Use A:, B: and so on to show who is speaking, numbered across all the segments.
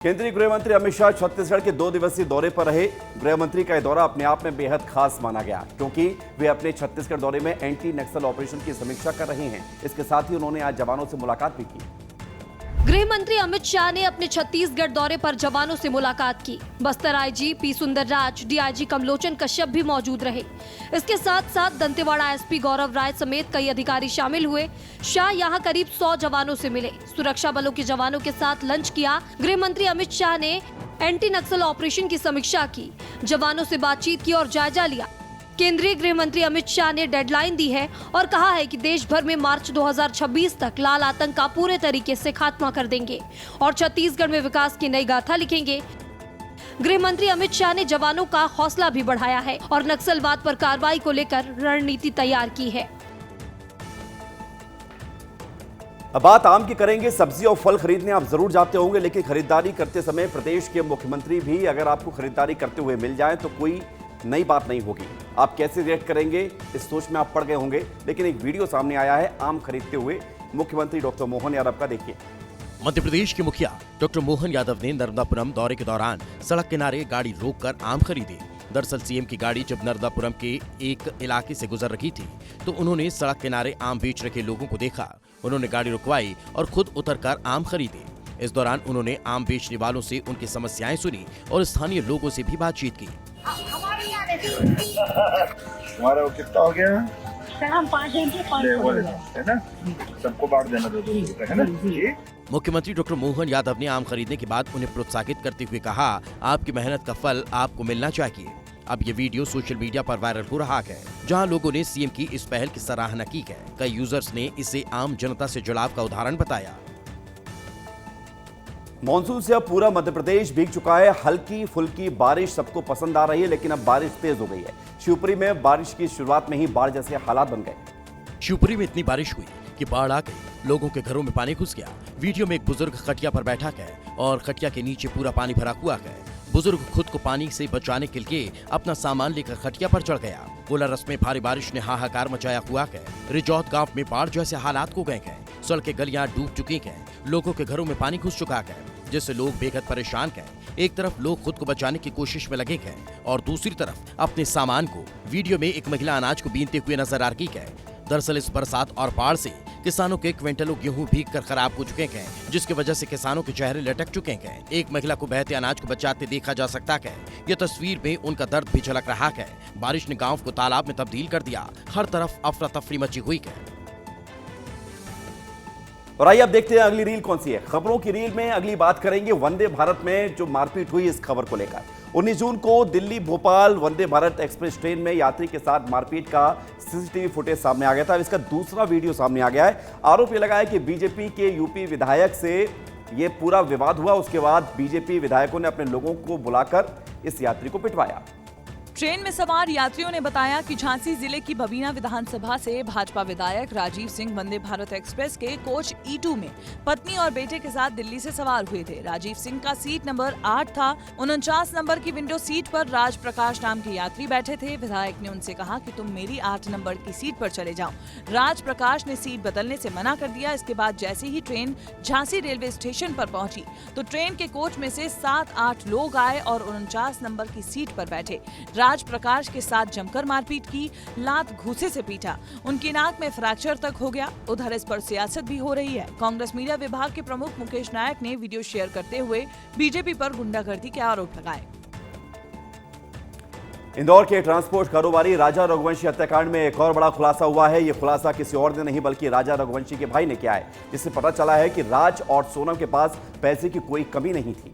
A: केंद्रीय गृह मंत्री अमित शाह छत्तीसगढ़ के 2 दिवसीय दौरे पर रहे। गृह मंत्री का यह दौरा अपने आप में बेहद खास माना गया, क्योंकि वे अपने छत्तीसगढ़ दौरे में एंटी नक्सल ऑपरेशन की समीक्षा कर रहे हैं। इसके साथ ही उन्होंने आज जवानों से मुलाकात भी की।
B: गृह मंत्री अमित शाह ने अपने छत्तीसगढ़ दौरे पर जवानों से मुलाकात की। Bastar IG P Sundarraj, DIG Kamlochan Kashyap भी मौजूद रहे। इसके साथ साथ दंतेवाड़ा एसपी गौरव राय समेत कई अधिकारी शामिल हुए। शाह यहां करीब 100 जवानों से मिले, सुरक्षा बलों के जवानों के साथ लंच किया। गृह मंत्री अमित शाह ने एंटी नक्सल ऑपरेशन की समीक्षा की, जवानों से बातचीत की और जायजा लिया। केंद्रीय गृह मंत्री अमित शाह ने डेडलाइन दी है और कहा है कि देश भर में मार्च 2026 तक लाल आतंक का पूरे तरीके से खात्मा कर देंगे और छत्तीसगढ़ में विकास की नई गाथा लिखेंगे। गृह मंत्री अमित शाह ने जवानों का हौसला भी बढ़ाया है और नक्सलवाद पर कार्रवाई को लेकर रणनीति तैयार की है।
A: अब बात आम की करेंगे। सब्जी और फल खरीदने आप जरूर जाते होंगे, लेकिन खरीदारी करते समय प्रदेश के मुख्यमंत्री भी अगर आपको खरीदारी करते हुए मिल जाए तो कोई नई बात नहीं होगी। आप कैसे रिएक्ट करेंगे इस सोच में आप पड़ गए होंगे, लेकिन एक वीडियो सामने आया है आम खरीदते हुए मुख्यमंत्री डॉक्टर मोहन यादव का। देखिए।
C: मध्य प्रदेश के मुखिया डॉक्टर मोहन यादव ने नर्मदापुरम दौरे के दौरान सड़क किनारे गाड़ी रोककर आम खरीदे। दरअसल सीएम की गाड़ी जब नर्मदापुरम के एक इलाके से गुजर रही थी तो उन्होंने सड़क किनारे आम बेच रखे लोगों को देखा। उन्होंने गाड़ी रुकवाई और खुद उतरकर आम खरीदे। इस दौरान उन्होंने आम बेचने वालों से उनकी समस्याएं सुनी और स्थानीय लोगों से भी बातचीत की।
D: तुम्हारा वो कितना हो गया?
E: सर हम 5
D: है ना, सबको बांट देना 2-2 रुपए, है ना।
C: मुख्यमंत्री डॉक्टर मोहन यादव ने आम खरीदने के बाद उन्हें प्रोत्साहित करते हुए कहा, आपकी मेहनत का फल आपको मिलना चाहिए। अब ये वीडियो सोशल मीडिया पर वायरल हो रहा है, जहां लोगों ने सीएम की इस पहल की सराहना की है। कई यूजर्स ने इसे आम जनता से जुड़ाव का उदाहरण बताया।
A: मॉनसून से अब पूरा मध्य प्रदेश भीग चुका है। हल्की फुल्की बारिश सबको पसंद आ रही है, लेकिन अब बारिश तेज हो गई है। शिवपुरी में बारिश की शुरुआत में ही बाढ़ जैसे हालात बन गए।
C: शिवपुरी में इतनी बारिश हुई कि बाढ़ आ गई, लोगों के घरों में पानी घुस गया। वीडियो में एक बुजुर्ग खटिया पर बैठा है और खटिया के नीचे पूरा पानी भरा हुआ है। बुजुर्ग खुद को पानी से बचाने के लिए अपना सामान लेकर खटिया पर चढ़ गया। कोलारस में भारी बारिश ने हाहाकार मचाया हुआ है। रिजौत गांव में बाढ़ जैसे हालात हो गए हैं। सड़कें गलियां डूब चुकी हैं, लोगों के घरों में पानी घुस चुका है, जिससे लोग बेहद परेशान हैं। एक तरफ लोग खुद को बचाने की कोशिश में लगे हैं और दूसरी तरफ अपने सामान को। वीडियो में एक महिला अनाज को बीनते हुए नजर आ रही है। दरअसल इस बरसात और बाढ़ से किसानों के क्विंटलों गेहूं भीगकर खराब हो चुके हैं, जिसकी वजह से किसानों के चेहरे लटक चुके हैं। एक महिला को बहते अनाज को बचाते देखा जा सकता है। यह तस्वीर में उनका दर्द भी झलक रहा है। बारिश ने गांव को तालाब में तब्दील कर दिया। हर तरफ अफरा तफरी मची हुई है।
A: और आइए अब देखते हैं अगली रील कौन सी है। खबरों की रील में अगली बात करेंगे वंदे भारत में जो मारपीट हुई इस खबर को लेकर। 19 जून को दिल्ली भोपाल वंदे भारत एक्सप्रेस ट्रेन में यात्री के साथ मारपीट का सीसीटीवी फुटेज सामने आ गया था। इसका दूसरा वीडियो सामने आ गया है। आरोप यह लगा है कि बीजेपी के यूपी विधायक से यह पूरा विवाद हुआ। उसके बाद बीजेपी विधायकों ने अपने लोगों को बुलाकर इस यात्री को पिटवाया।
F: ट्रेन में सवार यात्रियों ने बताया कि झांसी जिले की बबीना विधानसभा से भाजपा विधायक राजीव सिंह वंदे भारत एक्सप्रेस के कोच E2 में पत्नी और बेटे के साथ दिल्ली से सवार हुए थे। राजीव सिंह का सीट नंबर 8 था। 49 नंबर की विंडो सीट पर राज प्रकाश नाम के यात्री बैठे थे। विधायक ने उनसे कहा कि तुम मेरी 8 नंबर की सीट पर चले जाओ। राज प्रकाश ने सीट बदलने से मना कर दिया। इसके बाद जैसे ही ट्रेन झांसी रेलवे स्टेशन पर पहुंची तो ट्रेन के कोच में से 7-8 लोग आए और 49 नंबर की सीट पर बैठे। राज प्रकाश के साथ जमकर मारपीट की, लात घूंसे से पीटा, उनकी नाक में फ्रैक्चर तक हो गया। उधर इस पर सियासत भी हो रही है। कांग्रेस मीडिया विभाग के प्रमुख मुकेश नायक ने वीडियो शेयर करते हुए बीजेपी पर गुंडागर्दी के आरोप लगाए।
A: इंदौर के ट्रांसपोर्ट कारोबारी राजा रघुवंशी हत्याकांड में एक और बड़ा खुलासा हुआ है। यह खुलासा किसी और ने नहीं बल्कि राजा रघुवंशी के भाई ने किया है, जिससे पता चला है कि राज और सोनम के पास पैसे की कोई कमी नहीं थी।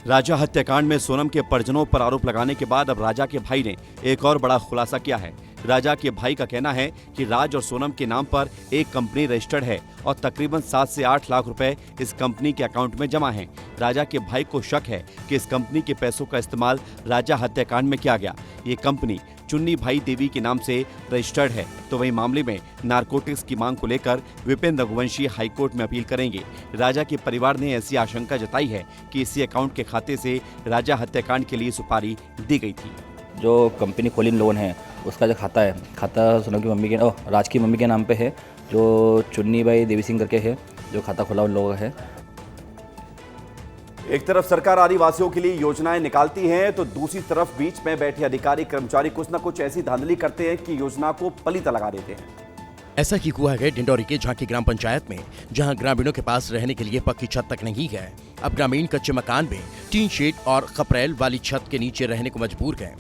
G: राजा हत्याकांड में सोनम के परिजनों पर आरोप लगाने के बाद अब राजा के भाई ने एक और बड़ा खुलासा किया है। राजा के भाई का कहना है कि राज और सोनम के नाम पर एक कंपनी रजिस्टर्ड है और तकरीबन 7 से 8 लाख रुपए इस कंपनी के अकाउंट में जमा हैं। राजा के भाई को शक है कि इस कंपनी के पैसों का इस्तेमाल राजा हत्याकांड में किया गया। ये कंपनी चुन्नी भाई देवी के नाम से रजिस्टर्ड है। तो वही मामले में नारकोटिक्स की मांग को लेकर विपिन रघुवंशी हाईकोर्ट में अपील करेंगे। राजा के परिवार ने ऐसी आशंका जताई है कि इसी अकाउंट के खाते से राजा हत्याकांड के लिए सुपारी दी गई थी।
H: जो कंपनी खोली इन लोगों ने, उसका जो खाता है, खाता सोनम की मम्मी के राज की मम्मी के नाम पे है, जो चुन्नी भाई देवी सिंह करके है, जो खाता खोला उन लोगों का है।
A: एक तरफ सरकार आदिवासियों के लिए योजनाएं निकालती है तो दूसरी तरफ बीच में बैठे अधिकारी कर्मचारी कुछ न कुछ ऐसी धांधली करते हैं कि योजना को पलीता लगा देते हैं।
C: ऐसा ही हुआ है डिंडौरी के झांकी ग्राम पंचायत में, जहां ग्रामीणों के पास रहने के लिए पक्की छत तक नहीं है। अब ग्रामीण कच्चे मकान में टीन शेड और खपरेल वाली छत के नीचे रहने को मजबूर हैं।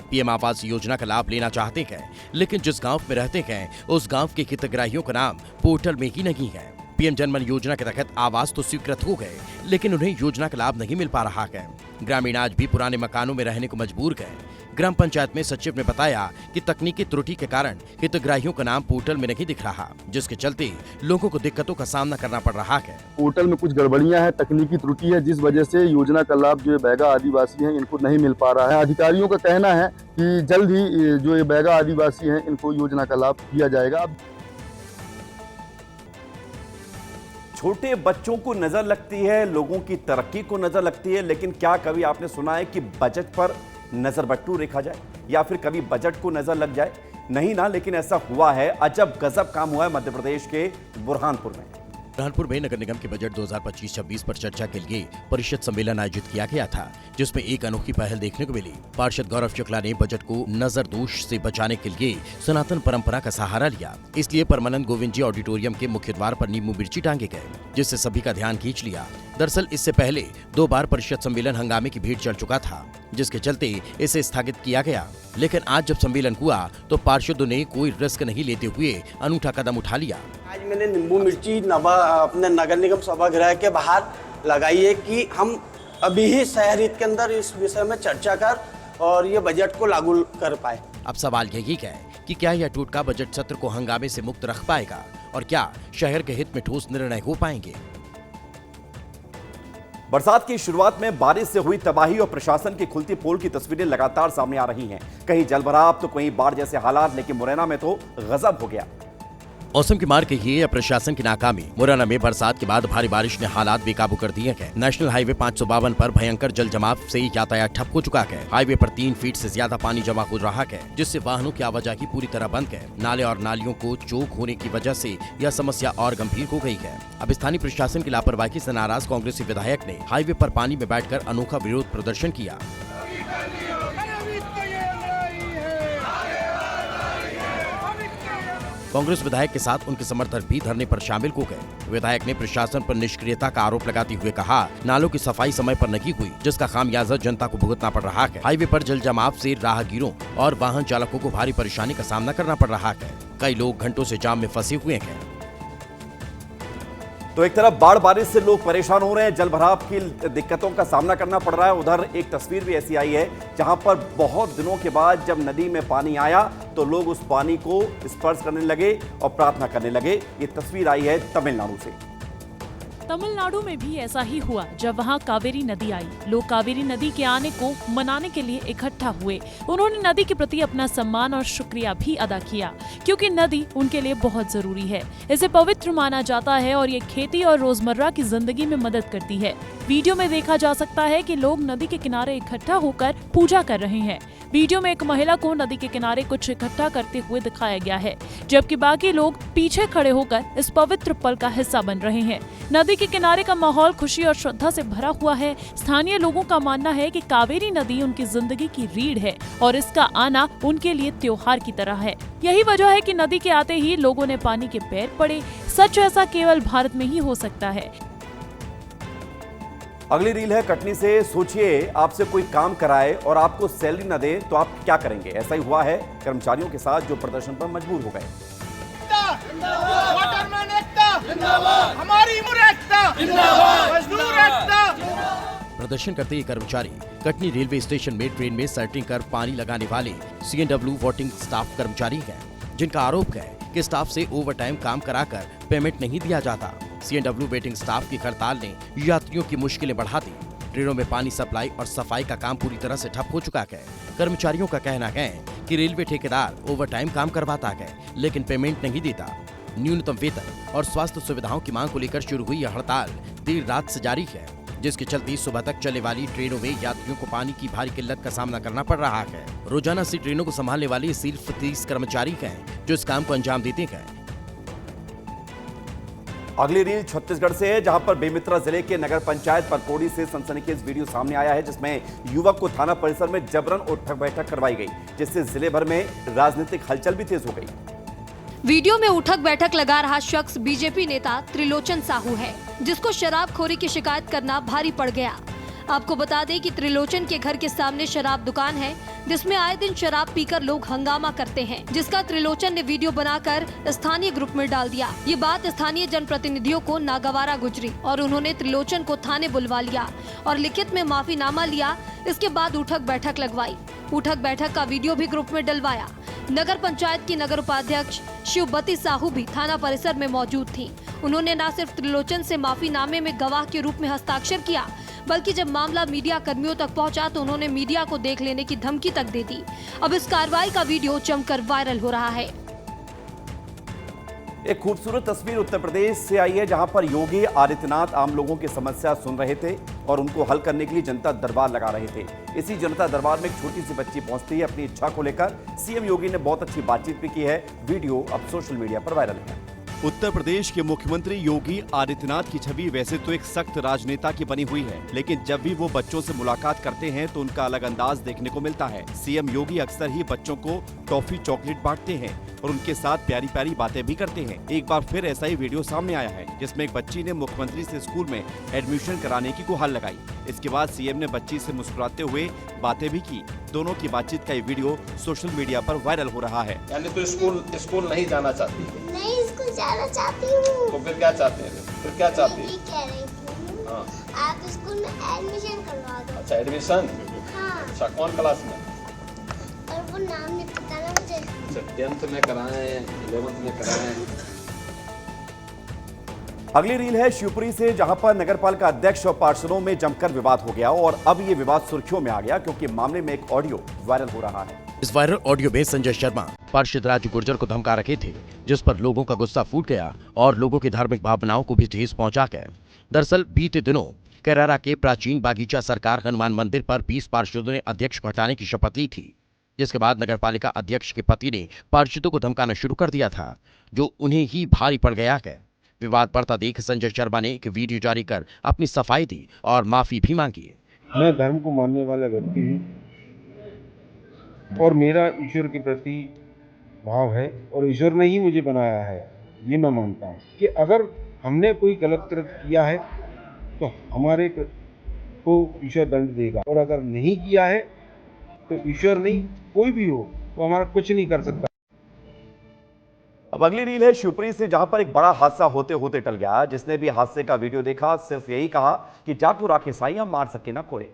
C: पीएम आवास योजना का लाभ लेना चाहते हैं, लेकिन जिस गांव में रहते हैं उस गांव के हितग्राहियों का नाम पोर्टल में ही नहीं है। पीएम जनमन योजना के तहत आवास तो स्वीकृत हो गए, लेकिन उन्हें योजना का लाभ नहीं मिल पा रहा है। ग्रामीण आज भी पुराने मकानों में रहने को मजबूर हैं। ग्राम पंचायत में सचिव ने बताया कि तकनीकी त्रुटि के कारण हितग्राहियों का नाम पोर्टल में नहीं दिख रहा, जिसके चलते लोगों को दिक्कतों का सामना करना पड़ रहा है।
E: पोर्टल में कुछ गड़बड़ियां हैं, तकनीकी त्रुटि है, जिस वजह से योजना का लाभ जो ये बैगा आदिवासी हैं इनको नहीं मिल पा रहा है। अधिकारियों का कहना है कि जल्द ही जो ये बैगा आदिवासी हैं इनको योजना का लाभ दिया जाएगा।
A: छोटे बच्चों को नजर लगती है, लोगों की तरक्की को नजर लगती है, लेकिन क्या कभी आपने सुना है कि बजट पर नजर बट्टू रेखा जाए या फिर कभी बजट को नजर लग जाए? नहीं ना, लेकिन ऐसा हुआ है। अजब गजब काम हुआ है मध्य प्रदेश के बुरहानपुर में।
C: बुरहानपुर में नगर निगम के बजट 2025-26 पर चर्चा के लिए परिषद सम्मेलन आयोजित किया गया था, जिसमें एक अनोखी पहल देखने को मिली। पार्षद गौरव शुक्ला ने बजट को नजरदोष से बचाने के लिए सनातन परंपरा का सहारा लिया। इसलिए परमानंद गोविंद जी ऑडिटोरियम के मुख्य द्वार पर नींबू मिर्ची टांगे गए, जिससे सभी का ध्यान खींच लिया। दरअसल इससे पहले 2 बार परिषद सम्मेलन हंगामे की भीड़ चढ़ चुका था, जिसके चलते इसे स्थगित किया गया। लेकिन आज जब सम्मेलन हुआ तो पार्षदों ने कोई रिस्क नहीं लेते हुए अनूठा कदम उठा लिया।
I: आज मैंने नींबू मिर्ची अपने नगर निगम सभागृह के बाहर लगाई है कि हम अभी ही शहर हित के अंदर इस विषय में चर्चा कर और ये बजट को लागू कर पाए।
C: अब सवाल यही है कि क्या यह टूटका बजट सत्र को हंगामे से मुक्त रख पाएगा और क्या शहर के हित में ठोस निर्णय हो पाएंगे?
A: बरसात की शुरुआत में बारिश से हुई तबाही और प्रशासन की खुलती पोल की तस्वीरें लगातार सामने आ रही हैं। कहीं जलभराव तो कहीं बाढ़ जैसे हालात, लेकिन मुरैना में तो गजब हो गया।
C: मौसम की मार कहिए या प्रशासन की नाकामी, मुरैना में बरसात के बाद भारी बारिश ने हालात बेकाबू कर दिए हैं। नेशनल हाईवे 552 पर भयंकर जल जमाव से यातायात ठप हो चुका है। हाईवे पर 3 फीट से ज्यादा पानी जमा हो रहा है, जिससे वाहनों की आवाजाही पूरी तरह बंद है। नाले और नालियों को चौक होने की वजह से यह समस्या और गंभीर हो गई है। अब स्थानीय प्रशासन की लापरवाही से नाराज कांग्रेसी विधायक ने हाईवे पर पानी में बैठकर अनोखा विरोध प्रदर्शन किया। कांग्रेस विधायक के साथ उनके समर्थक भी धरने पर शामिल हो गए। विधायक ने प्रशासन पर निष्क्रियता का आरोप लगाते हुए कहा, नालों की सफाई समय पर नहीं हुई, जिसका खामियाजा जनता को भुगतना पड़ रहा है। हाईवे पर जल जमाव से राहगीरों और वाहन चालकों को भारी परेशानी का सामना करना पड़ रहा है। कई लोग घंटों से जाम में फंसे हुए हैं।
A: तो एक तरफ बाढ़ बारिश से लोग परेशान हो रहे हैं, जल भराव की दिक्कतों का सामना करना पड़ रहा है। उधर एक तस्वीर भी ऐसी आई है जहां पर बहुत दिनों के बाद जब नदी में पानी आया तो लोग उस पानी को स्पर्श करने लगे और प्रार्थना करने लगे। ये तस्वीर आई है तमिलनाडु से।
J: तमिलनाडु में भी ऐसा ही हुआ जब वहां कावेरी नदी आई। लोग कावेरी नदी के आने को मनाने के लिए इकट्ठा हुए। उन्होंने नदी के प्रति अपना सम्मान और शुक्रिया भी अदा किया, क्योंकि नदी उनके लिए बहुत जरूरी है। इसे पवित्र माना जाता है और ये खेती और रोजमर्रा की जिंदगी में मदद करती है। वीडियो में देखा जा सकता है कि लोग नदी के किनारे इकट्ठा होकर पूजा कर रहे हैं। वीडियो में एक महिला को नदी के किनारे कुछ इकट्ठा करते हुए दिखाया गया है, जबकि बाकी लोग पीछे खड़े होकर इस पवित्र पल का हिस्सा बन रहे हैं। नदी के किनारे का माहौल खुशी और श्रद्धा से भरा हुआ है। स्थानीय लोगों का मानना है कि कावेरी नदी उनकी जिंदगी की रीढ़ है और इसका आना उनके लिए त्योहार की तरह है। यही वजह है कि नदी के आते ही लोगों ने पानी के पैर पड़े। सच ऐसा केवल भारत में ही हो सकता है।
A: अगली रील है कटनी से। सोचिए आपसे कोई काम कराए और आपको सैलरी न दे तो आप क्या करेंगे? ऐसा ही हुआ है कर्मचारियों के साथ जो प्रदर्शन पर मजबूर हो गए।
C: प्रदर्शन करते ये कर्मचारी कटनी रेलवे स्टेशन में ट्रेन में सर्टिंग कर पानी लगाने वाले CNW वोटिंग स्टाफ कर्मचारी हैं, जिनका आरोप है कि स्टाफ से ओवरटाइम काम कराकर पेमेंट नहीं दिया जाता। CNW वेटिंग स्टाफ की हड़ताल ने यात्रियों की मुश्किलें बढ़ा दी। ट्रेनों में पानी सप्लाई और सफाई का काम पूरी तरह से ठप हो चुका है। कर्मचारियों का कहना है कि रेलवे ठेकेदार ओवरटाइम काम करवाता है, लेकिन पेमेंट नहीं देता। न्यूनतम वेतन और स्वास्थ्य सुविधाओं की मांग को लेकर शुरू हुई यह हड़ताल देर रात से जारी है, जिसके चलते सुबह तक चलने वाली ट्रेनों में यात्रियों को पानी की भारी किल्लत का सामना करना पड़ रहा है। रोजाना सी ट्रेनों को संभालने वाले सिर्फ 30 कर्मचारी हैं जो इस काम को अंजाम देते हैं।
A: अगली रील छत्तीसगढ़ से है, जहां पर बेमित्रा जिले के नगर पंचायत परकोड़ी से सनसनीखेज वीडियो सामने आया है, जिसमें युवक को थाना परिसर में जबरन उठक बैठक करवाई गई, जिससे जिले भर में राजनीतिक हलचल भी तेज हो गई।
B: वीडियो में उठक बैठक लगा रहा शख्स बीजेपी नेता त्रिलोचन साहू है, जिसको शराबखोरी की शिकायत करना भारी पड़ गया। आपको बता दें कि त्रिलोचन के घर के सामने शराब दुकान है, जिसमें आए दिन शराब पीकर लोग हंगामा करते हैं, जिसका त्रिलोचन ने वीडियो बनाकर स्थानीय ग्रुप में डाल दिया। ये बात स्थानीय जनप्रतिनिधियों को नागवारा गुजरी और उन्होंने त्रिलोचन को थाने बुलवा लिया और लिखित में माफीनामा लिया। इसके बाद उठक बैठक लगवाई। उठक बैठक का वीडियो भी ग्रुप में डलवाया। नगर पंचायत की नगर उपाध्यक्ष शिवबती साहू भी थाना परिसर में मौजूद थी। उन्होंने न सिर्फ त्रिलोचन से माफीनामे में गवाह के रूप में हस्ताक्षर किया, बल्कि जब मामला मीडिया कर्मियों तक पहुंचा तो उन्होंने मीडिया को देख लेने की धमकी तक दे दी। अब इस कार्रवाई का वीडियो जमकर वायरल हो रहा है।
A: एक खूबसूरत तस्वीर उत्तर प्रदेश से आई है, जहां पर योगी आदित्यनाथ आम लोगों की समस्या सुन रहे थे और उनको हल करने के लिए जनता दरबार लगा रहे थे। इसी जनता दरबार में एक छोटी सी बच्ची पहुंचती है अपनी इच्छा को लेकर। सीएम योगी ने बहुत अच्छी बातचीत भी की है। वीडियो अब सोशल मीडिया पर वायरल है।
G: उत्तर प्रदेश के मुख्यमंत्री योगी आदित्यनाथ की छवि वैसे तो एक सख्त राजनेता की बनी हुई है, लेकिन जब भी वो बच्चों से मुलाकात करते हैं तो उनका अलग अंदाज देखने को मिलता है। सीएम योगी अक्सर ही बच्चों को टॉफी चॉकलेट बांटते हैं और उनके साथ प्यारी प्यारी बातें भी करते हैं। एक बार फिर ऐसा ही वीडियो सामने आया है, जिसमें एक बच्ची ने मुख्यमंत्री से स्कूल में एडमिशन कराने की गुहार लगाई। इसके बाद सीएम ने बच्ची से मुस्कुराते हुए बातें भी की। दोनों की बातचीत का ये वीडियो सोशल मीडिया पर वायरल हो रहा है।
K: यानी तो स्कूल नहीं जाना चाहती?
L: नहीं, स्कूल जाना चाहती हूँ।
K: तो फिर क्या चाहते हैं? फिर क्या चाहती है?
L: कह रही हूँ,
K: हाँ।
L: आप स्कूल में एडमिशन करवा दो।
K: अच्छा, एडमिशन?
L: हाँ।
K: अच्छा, कौन क्लास में?
L: और वो नाम नहीं पता ना मुझे।
K: अच्छा, 10th में कराएं, 11th में कराएं।
A: अगली रील है शिवपुरी से, जहां पर नगरपालिका अध्यक्ष और पार्षदों में जमकर विवाद हो गया और अब ये विवाद सुर्खियों में आ गया, क्योंकि मामले में एक ऑडियो वायरल हो रहा है।
C: इस वायरल ऑडियो में संजय शर्मा पार्षद राजू गुर्जर को धमका रखे थे, जिस पर लोगों का गुस्सा फूट गया और लोगों की धार्मिक भावनाओं को भी ठेस पहुंचा गया। दरअसल बीते दिनों कैरारा के प्राचीन बागीचा सरकार हनुमान मंदिर पर 20 पार्षदों ने अध्यक्ष को हटाने की शपथ ली थी, जिसके बाद नगरपालिका अध्यक्ष के पति ने पार्षदों को धमकाना शुरू कर दिया था, जो उन्हें ही भारी पड़ गया है। विवाद बढ़ता देख संजय शर्मा ने एक वीडियो जारी कर अपनी सफाई दी और माफी भी मांगी।
M: मैं धर्म को मानने वाला व्यक्ति हूँ और मेरा ईश्वर के प्रति भाव है और ईश्वर ने ही मुझे बनाया है। ये मैं मानता हूँ कि अगर हमने कोई गलत कृत्य किया है तो हमारे को ईश्वर दंड देगा, और अगर नहीं किया है तो ईश्वर नहीं, कोई भी हो, वो हमारा कुछ नहीं कर सकता।
A: अब अगली रील है शिवपुरी से, जहां पर एक बड़ा हादसा होते होते टल गया। जिसने भी हादसे का वीडियो देखा सिर्फ यही कहा कि जाटू राखे साई हम मार सके ना कोई।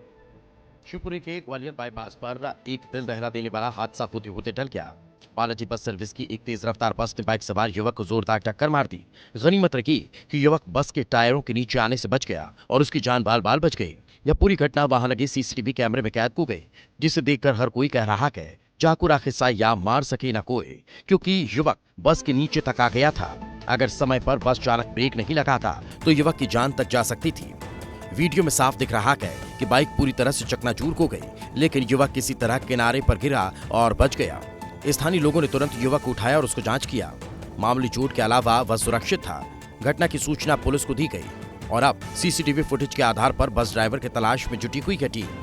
C: शिवपुरी के ग्वालियर बाईपास पर एक दिल दहला देने वाला हादसा होते होते टल गया। बालाजी बस सर्विस की एक तेज रफ्तार बस ने बाइक सवार युवक को जोरदार टक्कर मार दी। गनीमत रखी कि युवक बस के टायरों के नीचे आने से बच गया और उसकी जान बाल बाल बच गई। यह पूरी घटना वहां लगे सीसीटीवी कैमरे में कैद हो गई, जिसे देखकर हर कोई कह रहा है चाकू राखे साई या मार सके ना कोई, क्योंकि युवक बस के नीचे तक आ गया था। अगर समय पर बस चालक ब्रेक नहीं लगाता तो युवक की जान तक जा सकती थी। वीडियो में साफ दिख रहा है कि बाइक पूरी तरह से चकनाचूर हो गई, लेकिन युवक किसी तरह किनारे पर गिरा और बच गया। स्थानीय लोगों ने तुरंत युवक को उठाया और उसको जांच किया। मामूली चोट के अलावा वह सुरक्षित था। घटना की सूचना पुलिस को दी गई और अब सीसीटीवी फुटेज के आधार पर बस ड्राइवर की तलाश में जुटी हुई है टीम।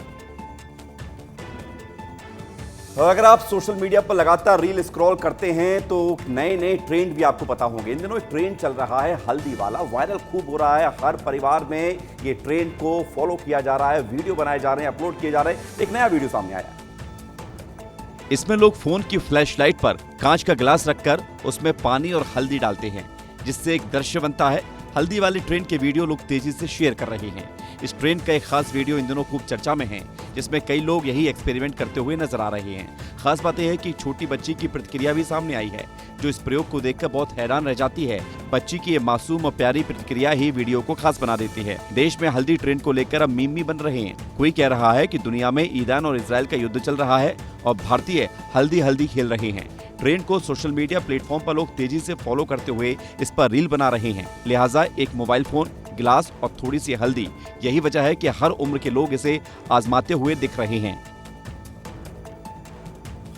A: अगर आप सोशल मीडिया पर लगातार रील स्क्रॉल करते हैं तो नए नए ट्रेंड भी आपको पता होंगे। इन दिनों एक ट्रेंड चल रहा है हल्दी वाला, वायरल खूब हो रहा है। हर परिवार में ये ट्रेंड को फॉलो किया जा रहा है, वीडियो बनाए जा रहे हैं, अपलोड किए जा रहे हैं। एक नया वीडियो सामने आया।
G: इसमें लोग फोन की फ्लैशलाइट पर कांच का गिलास रखकर उसमें पानी और हल्दी डालते हैं, जिससे एक दृश्य बनता है। हल्दी वाले ट्रेंड के वीडियो लोग तेजी से शेयर कर रहे हैं। इस ट्रेंड का एक खास वीडियो इन दिनों खूब चर्चा में है, जिसमें कई लोग यही एक्सपेरिमेंट करते हुए नजर आ रहे हैं। खास बात यह है कि छोटी बच्ची की प्रतिक्रिया भी सामने आई है, जो इस प्रयोग को देखकर बहुत हैरान रह जाती है। बच्ची की ये मासूम और प्यारी प्रतिक्रिया ही वीडियो को खास बना देती है। देश में हल्दी ट्रेंड को लेकर अब मीम भी बन रहे हैं। कोई कह रहा है कि दुनिया में ईरान और इजराइल का युद्ध चल रहा है और भारतीय हल्दी हल्दी खेल रहे हैं। ट्रेंड को सोशल मीडिया प्लेटफॉर्म पर लोग तेजी से फॉलो करते हुए इस पर रील बना रहे हैं। लिहाजा एक मोबाइल फोन, गिलास और थोड़ी सी हल्दी, यही वजह है कि हर उम्र के लोग इसे आजमाते हुए दिख रहे हैं।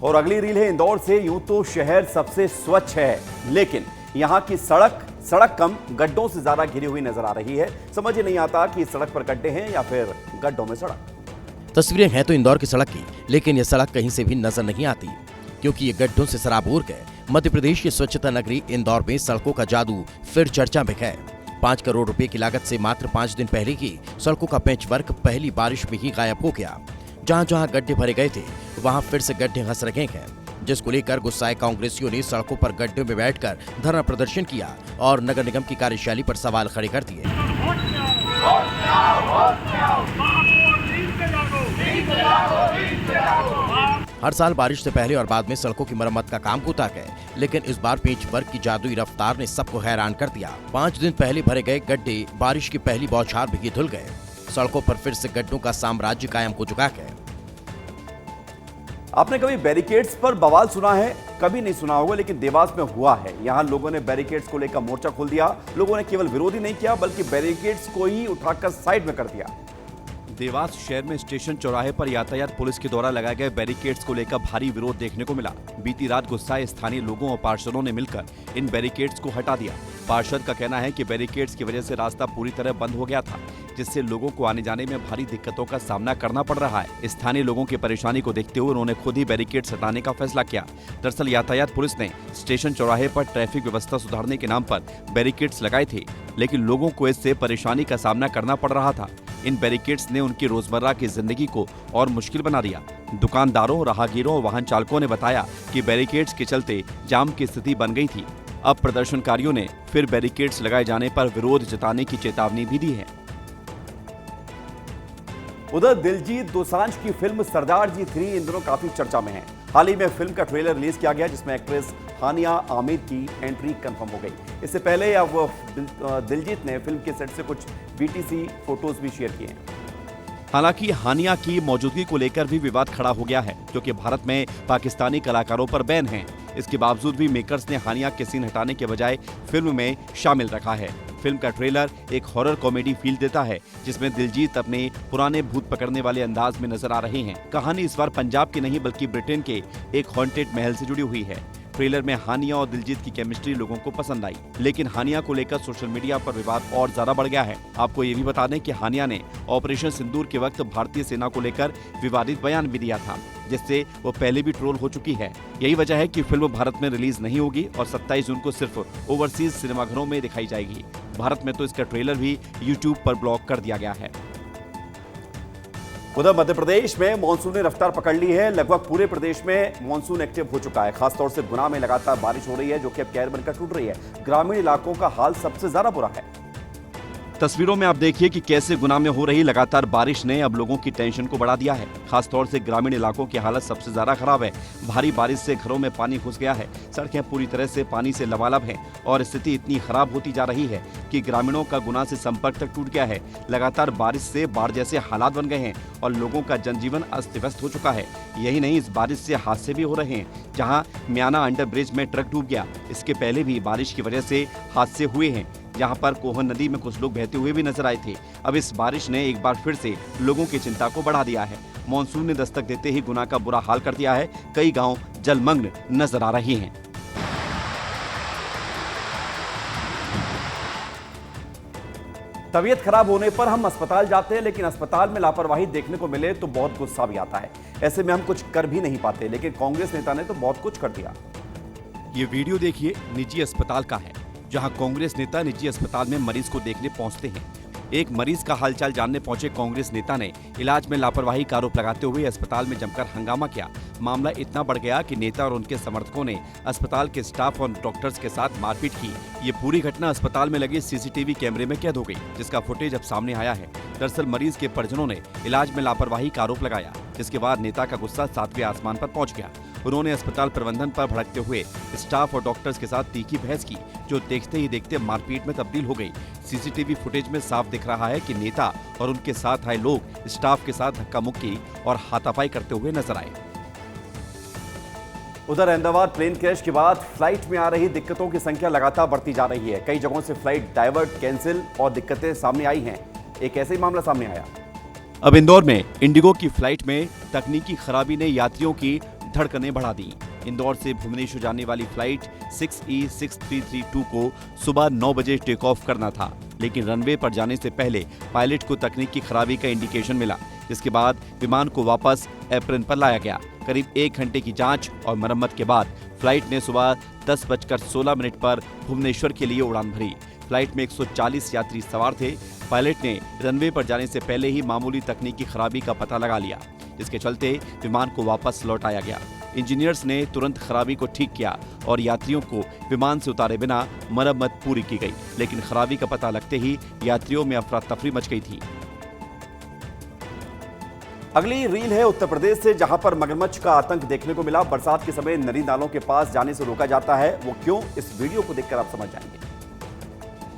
G: और अगली रील है इंदौर से। यूं तो शहर सबसे स्वच्छ है, लेकिन यहाँ की सड़क
A: सड़क कम गड्ढों से ज्यादा घिरी हुई नजर आ रही है। समझ ही नहीं आता कि सड़क पर गड्ढे हैं या फिर गड्ढों में सड़क।
C: तस्वीरें हैं तो इंदौर की सड़क की, लेकिन यह सड़क कहीं से भी नजर नहीं आती, क्योंकि ये गड्ढों से सराबोर है। मध्य प्रदेश की स्वच्छता नगरी इंदौर में सड़कों का जादू फिर चर्चा में है। 5 करोड़ रुपए की लागत से मात्र 5 दिन पहले की सड़कों का पैच वर्क पहली बारिश में ही गायब हो गया। जहां जहां गड्ढे भरे गए थे वहां फिर से गड्ढे घस रखे हैं, जिसको लेकर गुस्साए कांग्रेसियों ने सड़कों पर गड्ढे में बैठकर धरना प्रदर्शन किया और नगर निगम की कार्यशैली पर सवाल खड़े कर दिए। हर साल बारिश से पहले और बाद में सड़कों की मरम्मत का काम होता है, लेकिन इस बार पेच वर्क की जादुई रफ्तार ने सबको हैरान कर दिया। 5 दिन पहले भरे गए गड्ढे बारिश की पहली बौछार में ही धुल गए। सड़कों पर फिर से गड्ढों का साम्राज्य कायम हो चुका है।
A: आपने कभी बैरिकेड्स पर बवाल सुना है? कभी नहीं सुना होगा, लेकिन देवास में हुआ है। यहां लोगों ने बैरिकेड्स को लेकर मोर्चा खोल दिया। लोगों ने केवल विरोध ही नहीं किया, बल्कि बैरिकेड्स को ही उठाकर साइड में कर दिया।
G: देवास शहर में स्टेशन चौराहे पर यातायात पुलिस के द्वारा लगाए गए बैरिकेड्स को लेकर भारी विरोध देखने को मिला। बीती रात गुस्साए स्थानीय लोगों और पार्षदों ने मिलकर इन बैरिकेड्स को हटा दिया। पार्षद का कहना है कि बैरिकेड्स की वजह से रास्ता पूरी तरह बंद हो गया था, जिससे लोगों को आने जाने में भारी दिक्कतों का सामना करना पड़ रहा है। स्थानीय लोगों की परेशानी को देखते हुए उन्होंने खुद ही बैरिकेड्स हटाने का फैसला किया। दरअसल यातायात पुलिस ने स्टेशन चौराहे पर ट्रैफिक व्यवस्था सुधारने के नाम पर बैरिकेड्स लगाए थे, लेकिन लोगों को इससे परेशानी का सामना करना पड़ रहा था। इन बैरिकेड्स ने उनकी रोजमर्रा की जिंदगी को और मुश्किल बना दिया। दुकानदारों, राहगीरों और वाहन चालकों ने बताया कि बैरिकेड्स के चलते जाम की स्थिति बन गई थी। अब प्रदर्शनकारियों ने फिर बैरिकेड्स लगाए जाने पर विरोध जताने की चेतावनी भी दी है।
A: उधर दिलजीत दोसांझ की फिल्म सरदार जी 3 इन दिनों काफी चर्चा में है। हाल ही में फिल्म का ट्रेलर रिलीज किया गया, जिसमें एक्ट्रेस हानिया आमिर की एंट्री कंफर्म हो गई। इससे पहले अब दिलजीत ने फिल्म के सेट से कुछ बीटीसी फोटोज भी शेयर किए हैं।
G: हालांकि हानिया की मौजूदगी को लेकर भी विवाद खड़ा हो गया है, क्योंकि भारत में पाकिस्तानी कलाकारों पर बैन है। इसके बावजूद भी मेकर्स ने हानिया के सीन हटाने के बजाय फिल्म में शामिल रखा है। फिल्म का ट्रेलर एक हॉरर कॉमेडी फील देता है, जिसमें दिलजीत अपने पुराने भूत पकड़ने वाले अंदाज में नजर आ रहे हैं। कहानी इस बार पंजाब की नहीं बल्कि ब्रिटेन के एक हॉन्टेड महल से जुड़ी हुई है। ट्रेलर में हानिया और दिलजीत की केमिस्ट्री लोगों को पसंद आई, लेकिन हानिया को लेकर सोशल मीडिया पर विवाद और ज्यादा बढ़ गया है। आपको ये भी बता दें कि हानिया ने ऑपरेशन सिंदूर के वक्त भारतीय सेना को लेकर विवादित बयान भी दिया था, जिससे वो पहले भी ट्रोल हो चुकी है। यही वजह है कि फिल्म भारत में रिलीज नहीं होगी और 27 जून को सिर्फ ओवरसीज सिनेमाघरों में दिखाई जाएगी। भारत में तो इसका ट्रेलर भी यूट्यूब पर ब्लॉक कर दिया गया है।
A: उधर मध्य प्रदेश में मानसून ने रफ्तार पकड़ ली है। लगभग पूरे प्रदेश में मानसून एक्टिव हो चुका है। खासतौर से गुना में लगातार बारिश हो रही है, जो कि अब कहर बनकर टूट रही है। ग्रामीण इलाकों का हाल सबसे ज्यादा बुरा है।
G: तस्वीरों में आप देखिए कि कैसे गुना में हो रही लगातार बारिश ने अब लोगों की टेंशन को बढ़ा दिया है। खासतौर से ग्रामीण इलाकों की हालत सबसे ज्यादा खराब है। भारी बारिश से घरों में पानी घुस गया है, सड़कें पूरी तरह से पानी से लबालब हैं और स्थिति इतनी खराब होती जा रही है कि ग्रामीणों का गुना से संपर्क तक टूट गया है। लगातार बारिश से बाढ़ जैसे हालात बन गए हैं और लोगों का जनजीवन अस्त व्यस्त हो चुका है। यही नहीं, इस बारिश से हादसे भी हो रहे हैं। जहाँ म्याना अंडर ब्रिज में ट्रक डूब गया, इसके पहले भी बारिश की वजह से हादसे हुए हैं। यहाँ पर कोहन नदी में कुछ लोग बहते हुए भी नजर आए थे। अब इस बारिश ने एक बार फिर से लोगों की चिंता को बढ़ा दिया है। मॉनसून ने दस्तक देते ही गुना का बुरा हाल कर दिया है। कई गांव जलमग्न नजर आ रहे हैं।
A: तबीयत खराब होने पर हम अस्पताल जाते हैं, लेकिन अस्पताल में लापरवाही देखने को मिले तो बहुत गुस्सा भी आता है। ऐसे में हम कुछ कर भी नहीं पाते, लेकिन कांग्रेस नेता ने तो बहुत कुछ कर दिया।
G: ये वीडियो देखिए निजी अस्पताल का है, जहां कांग्रेस नेता निजी अस्पताल में मरीज को देखने पहुंचते हैं। एक मरीज का हालचाल जानने पहुंचे कांग्रेस नेता ने इलाज में लापरवाही का आरोप लगाते हुए अस्पताल में जमकर हंगामा किया। मामला इतना बढ़ गया कि नेता और उनके समर्थकों ने अस्पताल के स्टाफ और डॉक्टर्स के साथ मारपीट की। ये पूरी घटना अस्पताल में लगे सीसीटीवी कैमरे में कैद हो गई, जिसका फुटेज अब सामने आया है। दरअसल मरीज के परिजनों ने इलाज में लापरवाही का आरोप लगाया, जिसके बाद नेता का गुस्सा 7वें आसमान पर पहुंच गया। उन्होंने अस्पताल प्रबंधन पर भड़कते हुए स्टाफ और डॉक्टर्स के साथ तीखी बहस की, जो देखते ही देखते मारपीट में तब्दील हो गई। सीसीटीवी फुटेज में साफ दिख रहा है कि नेता और उनके साथ आए लोग स्टाफ के साथ धक्का मुक्की और हाथापाई करते हुए नजर आए।
A: उधर अहमदाबाद प्लेन क्रैश के बाद फ्लाइट में आ रही दिक्कतों की संख्या लगातार बढ़ती जा रही है। कई जगहों से फ्लाइट डाइवर्ट, कैंसिल और दिक्कतें सामने आई हैं। एक ऐसा ही मामला सामने आया।
G: अब इंदौर में इंडिगो की फ्लाइट में तकनीकी खराबी ने यात्रियों की धड़कनें बढ़ा दी। इंदौर से भुवनेश्वर जाने वाली फ्लाइट 6E6332 को सुबह 9 बजे टेक ऑफ करना था, लेकिन रनवे पर जाने से पहले पायलट को तकनीकी खराबी का इंडिकेशन मिला, जिसके बाद विमान को वापस एप्रन पर लाया गया। करीब 1 घंटे की जांच और मरम्मत के बाद फ्लाइट ने सुबह 10:16 पर भुवनेश्वर के लिए उड़ान भरी। फ्लाइट में 140 यात्री सवार थे। पायलट ने रनवे पर जाने से पहले ही मामूली तकनीकी खराबी का पता लगा लिया, जिसके चलते विमान को वापस लौटाया गया। इंजीनियर्स ने तुरंत खराबी को ठीक किया और यात्रियों को विमान से उतारे बिना मरम्मत पूरी की गई, लेकिन खराबी का पता लगते ही यात्रियों में अफरा तफरी मच गई थी।
A: अगली रील है उत्तर प्रदेश से, जहां पर मगरमच्छ का आतंक देखने को मिला। बरसात के समय नदी नालों के पास जाने से रोका जाता है, वो क्यों, इस वीडियो को देखकर आप समझ जाएंगे।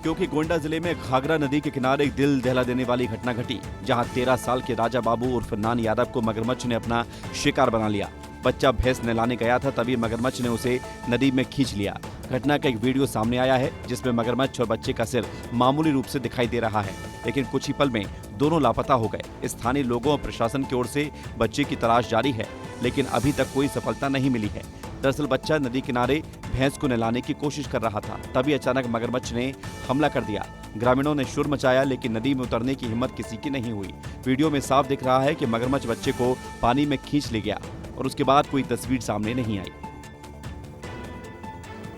G: क्योंकि गोंडा जिले में घाघरा नदी के किनारे एक दिल दहला देने वाली घटना घटी, जहां 13 साल के राजा बाबू उर्फ नान यादव को मगरमच्छ ने अपना शिकार बना लिया। बच्चा भैंस नहलाने गया था, तभी मगरमच्छ ने उसे नदी में खींच लिया। घटना का एक वीडियो सामने आया है, जिसमें मगरमच्छ और बच्चे का सिर मामूली रूप से दिखाई दे रहा है, लेकिन कुछ ही पल में दोनों लापता हो गए। स्थानीय लोगों और प्रशासन की ओर से बच्चे की तलाश जारी है, लेकिन अभी तक कोई सफलता नहीं मिली है। दरअसल बच्चा नदी किनारे भैंस को नहलाने की कोशिश कर रहा था, तभी अचानक मगरमच्छ ने हमला कर दिया। ग्रामीणों ने शोर मचाया, लेकिन नदी में उतरने की हिम्मत किसी की नहीं हुई। वीडियो में साफ दिख रहा है कि मगरमच्छ बच्चे को पानी में खींच ले गया और उसके बाद कोई तस्वीर सामने नहीं आई।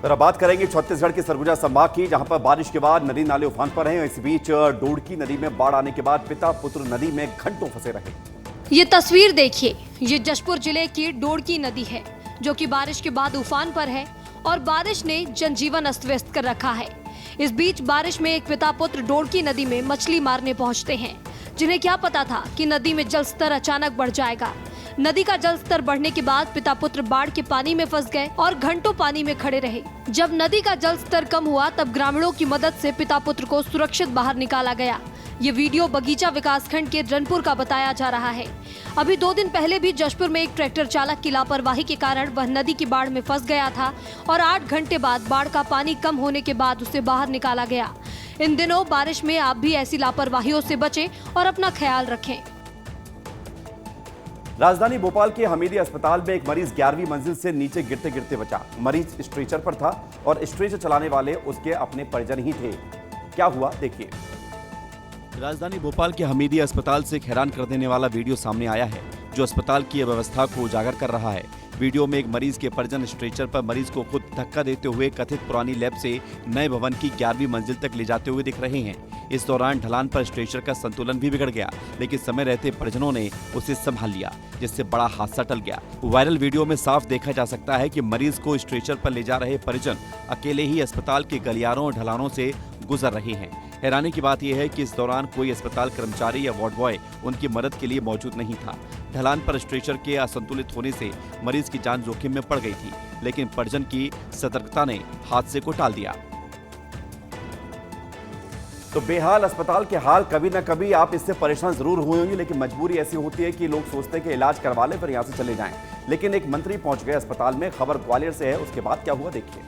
A: तो अब बात करेंगे छत्तीसगढ़ के सरगुजा संभाग की, जहां पर बारिश के बाद नदी नाले उफान पर हैं। इस बीच डोडकी नदी में बाढ़ आने के बाद पिता पुत्र नदी में घंटों फंसे रहे।
B: ये तस्वीर देखिए, ये जशपुर जिले की डोडकी नदी है, जो कि बारिश के बाद उफान पर है और बारिश ने जनजीवन अस्त व्यस्त कर रखा है। इस बीच बारिश में एक पिता पुत्र डोडकी नदी में मछली मारने पहुंचते हैं, जिन्हें क्या पता था कि नदी में जल स्तर अचानक बढ़ जाएगा। नदी का जल स्तर बढ़ने के बाद पिता पुत्र बाढ़ के पानी में फंस गए और घंटों पानी में खड़े रहे। जब नदी का जल स्तर कम हुआ, तब ग्रामीणों की मदद से पिता पुत्र को सुरक्षित बाहर निकाला गया। ये वीडियो बगीचा विकासखंड के रनपुर का बताया जा रहा है। अभी 2 दिन पहले भी जशपुर में एक ट्रैक्टर चालक की लापरवाही के कारण वह नदी की बाढ़ में फंस गया था और 8 घंटे बाद बाढ़ का पानी कम होने के बाद उसे बाहर निकाला गया। इन दिनों बारिश में आप भी ऐसी लापरवाहियों से बचें और अपना ख्याल रखें।
A: राजधानी भोपाल के हमीदी अस्पताल में एक मरीज 11वीं मंजिल से नीचे गिरते गिरते बचा। मरीज स्ट्रेचर पर था और स्ट्रेचर चलाने वाले उसके अपने परिजन ही थे। क्या हुआ, देखिए।
G: राजधानी भोपाल के हमीदी अस्पताल से एक हैरान कर देने वाला वीडियो सामने आया है, जो अस्पताल की अव्यवस्था को उजागर कर रहा है। वीडियो में एक मरीज के परिजन स्ट्रेचर पर मरीज को खुद धक्का देते हुए कथित पुरानी लैब से नए भवन की 11वीं मंजिल तक ले जाते हुए दिख रहे हैं। इस दौरान ढलान पर स्ट्रेचर का संतुलन भी बिगड़ गया, लेकिन समय रहते परिजनों ने उसे संभाल लिया, जिससे बड़ा हादसा टल गया। वायरल वीडियो में साफ देखा जा सकता है कि मरीज को स्ट्रेचर पर ले जा रहे परिजन अकेले ही अस्पताल के गलियारों और ढलानों से गुजर रहे हैं। हैरानी की बात यह है कि इस दौरान कोई अस्पताल कर्मचारी या वार्ड बॉय उनकी मदद के लिए मौजूद नहीं था। ढलान पर स्ट्रेचर के असंतुलित होने से मरीज की जान जोखिम में पड़ गई थी, लेकिन परिजन की सतर्कता ने हादसे को टाल दिया।
A: तो बेहाल अस्पताल के हाल, कभी ना कभी आप इससे परेशान जरूर हुए होंगे, लेकिन मजबूरी ऐसी होती है कि लोग सोचते हैं कि इलाज करवा लें फिर यहाँ से चले जाएं। लेकिन एक मंत्री पहुंच गए अस्पताल में। खबर ग्वालियर से है, उसके बाद क्या हुआ देखिए।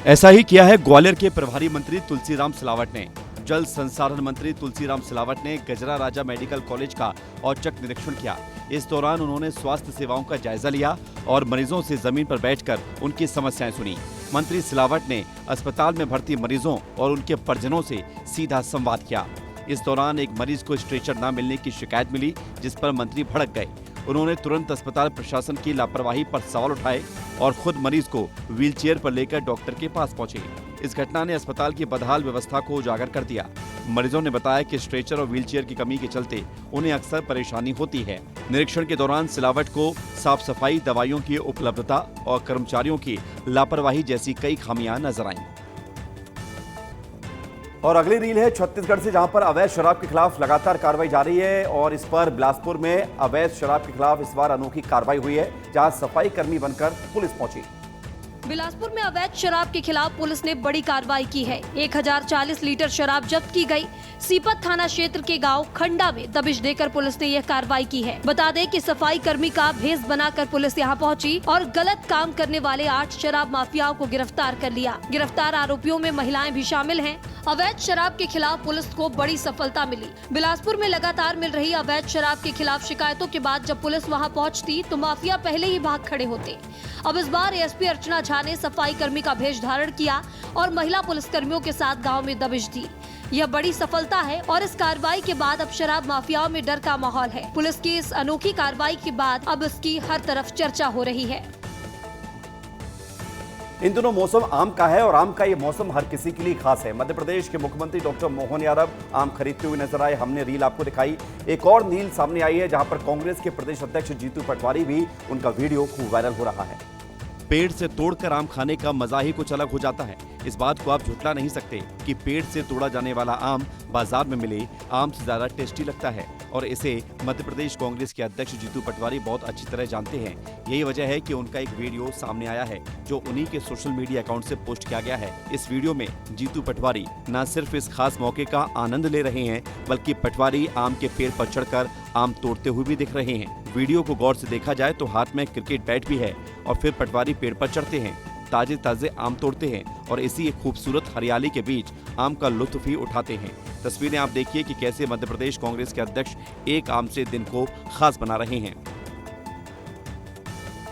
G: ऐसा ही किया है ग्वालियर के प्रभारी मंत्री तुलसीराम सिलावट ने। जल संसाधन मंत्री तुलसीराम सिलावट ने गजरा राजा मेडिकल कॉलेज का औचक निरीक्षण किया। इस दौरान उन्होंने स्वास्थ्य सेवाओं का जायजा लिया और मरीजों से जमीन पर बैठकर उनकी समस्याएं सुनी। मंत्री सिलावट ने अस्पताल में भर्ती मरीजों और उनके परिजनों से सीधा संवाद किया। इस दौरान एक मरीज को स्ट्रेचर न मिलने की शिकायत मिली, जिस पर मंत्री भड़क गए। उन्होंने तुरंत अस्पताल प्रशासन की लापरवाही पर सवाल उठाए और खुद मरीज को व्हीलचेयर पर लेकर डॉक्टर के पास पहुंचे। इस घटना ने अस्पताल की बदहाल व्यवस्था को उजागर कर दिया। मरीजों ने बताया कि स्ट्रेचर और व्हीलचेयर की कमी के चलते उन्हें अक्सर परेशानी होती है। निरीक्षण के दौरान सिलावट को साफ सफाई, दवाइयों की उपलब्धता और कर्मचारियों की लापरवाही जैसी कई खामियां नजर आईं।
A: और अगली रील है छत्तीसगढ़ से, जहां पर अवैध शराब के खिलाफ लगातार कार्रवाई जारी है और इस पर बिलासपुर में अवैध शराब के खिलाफ इस बार अनोखी कार्रवाई हुई है, जहां सफाई कर्मी बनकर पुलिस पहुंची।
B: बिलासपुर में अवैध शराब के खिलाफ पुलिस ने बड़ी कार्रवाई की है। 1040 लीटर शराब जब्त की गई। सीपत थाना क्षेत्र के गांव खंडा में दबिश देकर पुलिस ने यह कार्रवाई की है। बता दें कि सफाई कर्मी का भेष बनाकर पुलिस यहां पहुंची और गलत काम करने वाले 8 शराब माफियाओं को गिरफ्तार कर लिया। गिरफ्तार आरोपियों में महिलाएं भी शामिल हैं। अवैध शराब के खिलाफ पुलिस को बड़ी सफलता मिली। बिलासपुर में लगातार मिल रही अवैध शराब के खिलाफ शिकायतों के बाद जब पुलिस वहां पहुंचती तो माफिया पहले ही भाग खड़े होते। अब इस बार एसपी अर्चना झा ने सफाई कर्मी का भेष धारण किया और महिला पुलिसकर्मियों के साथ गांव में दबिश दी। यह बड़ी सफलता है और इस कार्रवाई के बाद अब शराब माफियाओं में डर का माहौल है। पुलिस की इस अनोखी कार्रवाई के बाद अब इसकी हर तरफ चर्चा हो रही है।
A: इन दिनों मौसम आम का है और आम का ये मौसम हर किसी के लिए खास है। मध्य प्रदेश के मुख्यमंत्री डॉक्टर मोहन यादव आम खरीदते हुए नजर आए। हमने रील आपको दिखाई। एक और रील सामने आई है जहां पर कांग्रेस के प्रदेश अध्यक्ष जीतू पटवारी भी, उनका वीडियो खूब वायरल हो रहा है।
G: पेड़ से तोड़कर आम खाने का मजा ही कुछ अलग हो जाता है। इस बात को आप झुठला नहीं सकते कि पेड़ से तोड़ा जाने वाला आम बाजार में मिले आम से ज्यादा टेस्टी लगता है और इसे मध्य प्रदेश कांग्रेस के अध्यक्ष जीतू पटवारी बहुत अच्छी तरह जानते हैं। यही वजह है कि उनका एक वीडियो सामने आया है जो उन्हीं के सोशल मीडिया अकाउंट से पोस्ट किया गया है। इस वीडियो में जीतू पटवारी न सिर्फ इस खास मौके का आनंद ले रहे हैं बल्कि पटवारी आम के पेड़ पर चढ़कर आम तोड़ते हुए भी दिख रहे हैं। वीडियो को गौर से देखा जाए तो हाथ में क्रिकेट बैट भी है और फिर पटवारी पेड़ पर चढ़ते हैं, ताजे ताजे आम तोड़ते हैं और इसी एक खूबसूरत हरियाली के बीच आम का लुत्फ ही उठाते हैं। तस्वीरें आप देखिए कि कैसे मध्य प्रदेश कांग्रेस के अध्यक्ष एक आम से दिन को खास बना रहे हैं।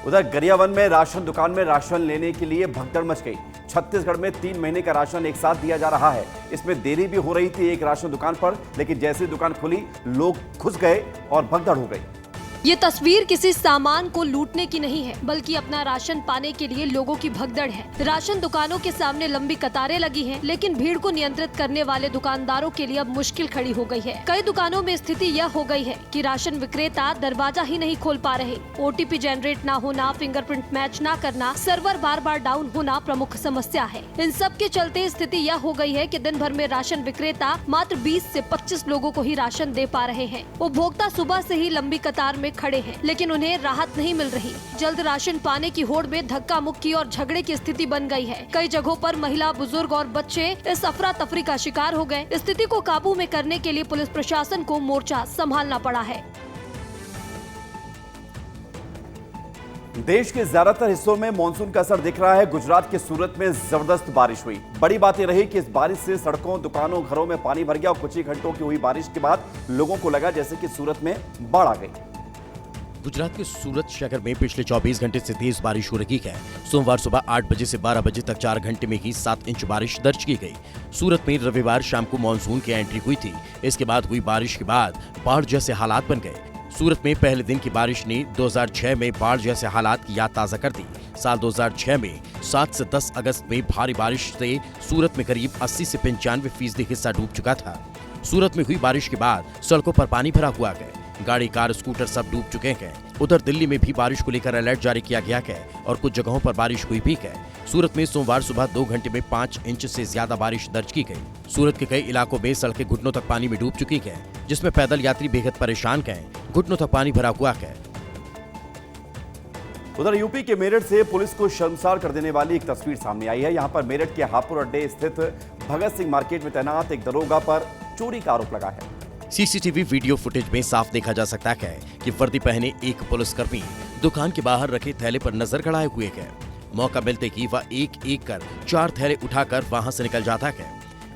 A: उधर गरियाबंद में राशन दुकान में राशन लेने के लिए भगदड़ मच गई। छत्तीसगढ़ में 3 महीने का राशन एक साथ दिया जा रहा है। इसमें देरी भी हो रही थी एक राशन दुकान पर, लेकिन जैसे ही दुकान खुली लोग घुस गए और भगदड़ हो गई।
B: ये तस्वीर किसी सामान को लूटने की नहीं है बल्कि अपना राशन पाने के लिए लोगों की भगदड़ है। राशन दुकानों के सामने लंबी कतारें लगी हैं, लेकिन भीड़ को नियंत्रित करने वाले दुकानदारों के लिए अब मुश्किल खड़ी हो गई है। कई दुकानों में स्थिति यह हो गई है कि राशन विक्रेता दरवाजा ही नहीं खोल पा रहे। OTP जनरेट न होना, फिंगरप्रिंट मैच न करना, सर्वर बार बार डाउन होना प्रमुख समस्या है। इन सब के चलते स्थिति यह हो गई है कि दिन भर में राशन विक्रेता मात्र 20 से 25 लोगों को ही राशन दे पा रहे हैं। उपभोक्ता सुबह से ही लंबी कतार में खड़े हैं, लेकिन उन्हें राहत नहीं मिल रही। जल्द राशन पाने की होड़ में धक्का मुक्की और झगड़े की स्थिति बन गई है। कई जगहों पर महिला, बुजुर्ग और बच्चे इस अफरा तफरी का शिकार हो गए। स्थिति को काबू में करने के लिए पुलिस प्रशासन को मोर्चा संभालना पड़ा है।
A: देश के ज्यादातर हिस्सों में मानसून का असर दिख रहा है। गुजरात के सूरत में जबरदस्त बारिश हुई। बड़ी बात यह रही कि इस बारिश से सड़कों, दुकानों, घरों में पानी भर गया और कुछ ही घंटों की हुई बारिश के बाद लोगों को लगा जैसे कि सूरत में बाढ़ आ गई।
C: गुजरात के सूरत शहर में पिछले 24 घंटे से तेज बारिश हो रही है। सोमवार सुबह 8 बजे से 12 बजे तक 4 घंटे में ही 7 इंच बारिश दर्ज की गई। सूरत में रविवार शाम को मानसून की एंट्री हुई थी। इसके बाद हुई बारिश के बाद बाढ़ जैसे हालात बन गए। सूरत में पहले दिन की बारिश ने 2006 में बाढ़ जैसे हालात की याद ताजा कर दी। साल 2006 में 7 से 10 अगस्त में भारी बारिश से सूरत में करीब 80 से 95% हिस्सा डूब चुका था। सूरत में हुई बारिश के बाद सड़कों पर पानी भरा हुआ है। गाड़ी, कार, स्कूटर सब डूब चुके हैं। उधर दिल्ली में भी बारिश को लेकर अलर्ट जारी किया गया है और कुछ जगहों पर बारिश हुई भी है। सूरत में सोमवार सुबह 2 घंटे में 5 इंच से ज्यादा बारिश दर्ज की गई। सूरत के कई इलाकों में सड़कें घुटनों तक पानी में डूब चुकी है, जिसमें पैदल यात्री बेहद परेशान हैं। घुटनों तक पानी भरा हुआ है।
A: उधर यूपी के मेरठ से पुलिस को शर्मसार कर देने वाली एक तस्वीर सामने आई है। यहां पर मेरठ के हापुड़ अड्डे स्थित भगत सिंह मार्केट में तैनात एक दरोगा पर चोरी का आरोप लगा है।
C: सीसीटीवी वीडियो फुटेज में साफ देखा जा सकता है कि वर्दी पहने एक पुलिसकर्मी दुकान के बाहर रखे थैले पर नजर गड़ाए हुए है। मौका मिलते ही वह एक एक कर 4 थैले उठाकर वहां से निकल जाता है।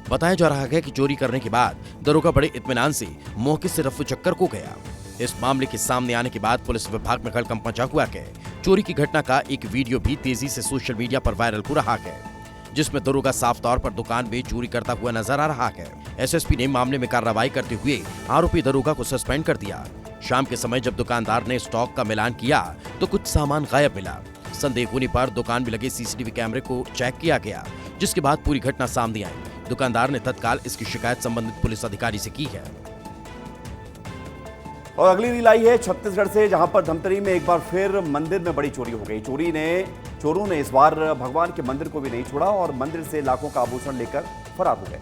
C: बताया जा रहा है कि चोरी करने के बाद दरोगा बड़े इत्मीनान से मौके से रफू चक्कर को गया। इस मामले के सामने आने के बाद पुलिस विभाग में हड़कंप मचा हुआ है। चोरी की घटना का एक वीडियो भी तेजी से सोशल मीडिया पर वायरल हो रहा है, जिसमें दरोगा साफ तौर पर दुकान में चोरी करता हुआ नजर आ रहा है। एसएसपी ने मामले में कार्रवाई करते हुए आरोपी दरोगा को सस्पेंड कर दिया। शाम के समय जब दुकानदार ने स्टॉक का मिलान किया तो कुछ सामान गायब मिला। संदेह होने पर दुकान में लगे सीसीटीवी कैमरे को चेक किया गया, जिसके बाद पूरी घटना सामने आई। दुकानदार ने तत्काल इसकी शिकायत संबंधित पुलिस अधिकारी से की है।
A: और अगली रील आई है छत्तीसगढ़ से, जहां पर धमतरी में एक बार फिर मंदिर में बड़ी चोरी हो गई। चोरों ने इस बार भगवान के मंदिर को भी नहीं छोड़ा और मंदिर से लाखों का आभूषण लेकर फरार हो गए।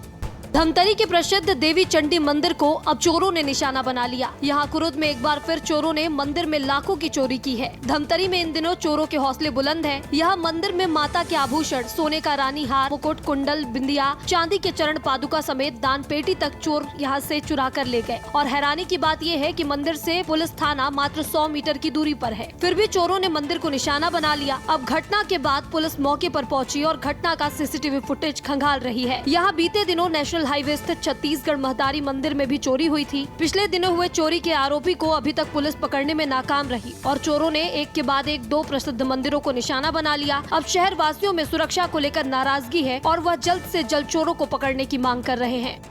B: धमतरी के प्रसिद्ध देवी चंडी मंदिर को अब चोरों ने निशाना बना लिया। यहाँ कुरुद में एक बार फिर चोरों ने मंदिर में लाखों की चोरी की है। धमतरी में इन दिनों चोरों के हौसले बुलंद हैं। यहाँ मंदिर में माता के आभूषण, सोने का रानी हार, मुकुट, कुंडल, बिंदिया, चांदी के चरण पादुका समेत दान पेटी तक चोर यहाँ से चुरा कर ले गए। और हैरानी की बात यह है कि मंदिर से पुलिस थाना मात्र 100 मीटर की दूरी पर है, फिर भी चोरों ने मंदिर को निशाना बना लिया। अब घटना के बाद पुलिस मौके पर पहुंची और घटना का सीसीटीवी फुटेज खंगाल रही है। यहाँ बीते दिनों नेशनल हाईवे स्थित छत्तीसगढ़ महतारी मंदिर में भी चोरी हुई थी। पिछले दिनों हुए चोरी के आरोपी को अभी तक पुलिस पकड़ने में नाकाम रही और चोरों ने एक के बाद एक 2 प्रसिद्ध मंदिरों को निशाना बना लिया। अब शहर वासियों में सुरक्षा को लेकर नाराजगी है और वह जल्द से जल्द चोरों को पकड़ने की मांग कर रहे हैं।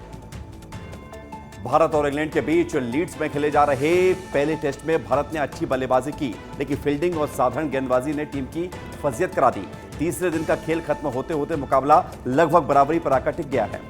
A: भारत और इंग्लैंड के बीच लीड्स में खेले जा रहे पहले टेस्ट में भारत ने अच्छी बल्लेबाजी की, लेकिन फील्डिंग और साधारण गेंदबाजी ने टीम की फजीहत करा दी। तीसरे दिन का खेल खत्म होते होते मुकाबला लगभग बराबरी पर आकर टिक गया है।